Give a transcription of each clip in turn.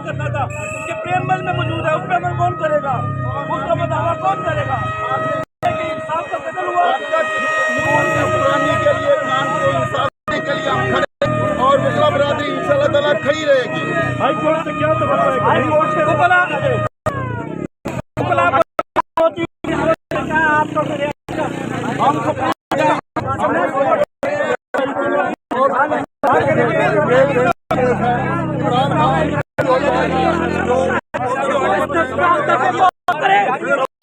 करना था कि प्रेमबल में मौजूद है, उस पर अमल कौन करेगा, उसका बदावा कौन करेगा? इंसाफ का कत्ल हुआ के लिए, इंसाफ देने के लिए हम खड़े और मुस्लिम बरादरी इंशाअल्लाह ताला खड़ी रहेगी। हाई कोर्ट से क्या तो हाई कोर्ट से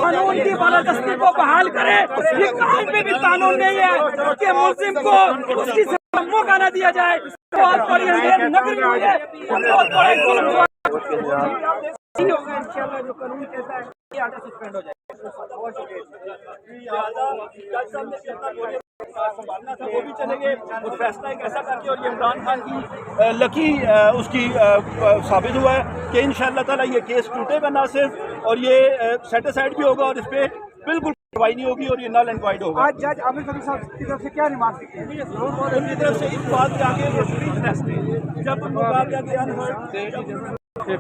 कानून की बालादस्ती को बहाल करे। ये काम में भी कानून नहीं है कि मुस्लिम को उसकी मौका न दिया जाए। बहुत बड़ी अंधेर नगरी हुई है, बहुत बड़े जुल्म हुआ। इंशाल्लाह जो कानून कहता है ये आगे सस्पेंड हो जाए। संभालना था वो भी चले गए, उस फैसला एक ऐसा करके, और ये इमरान खान की लकी उसकी साबित हुआ है कि इंशाअल्लाह ताला ये केस टूटेगा ना सिर्फ, और ये सेटिस्फाइड भी होगा और इस पर बिल्कुल कार्रवाई नहीं होगी और ये नल एंड वाइड होगा। आज जज आमिर सभी साहब की तरफ से क्या रिमार्क की है? उनकी तरफ से इस बात के आगे जब उनको कहा गया कि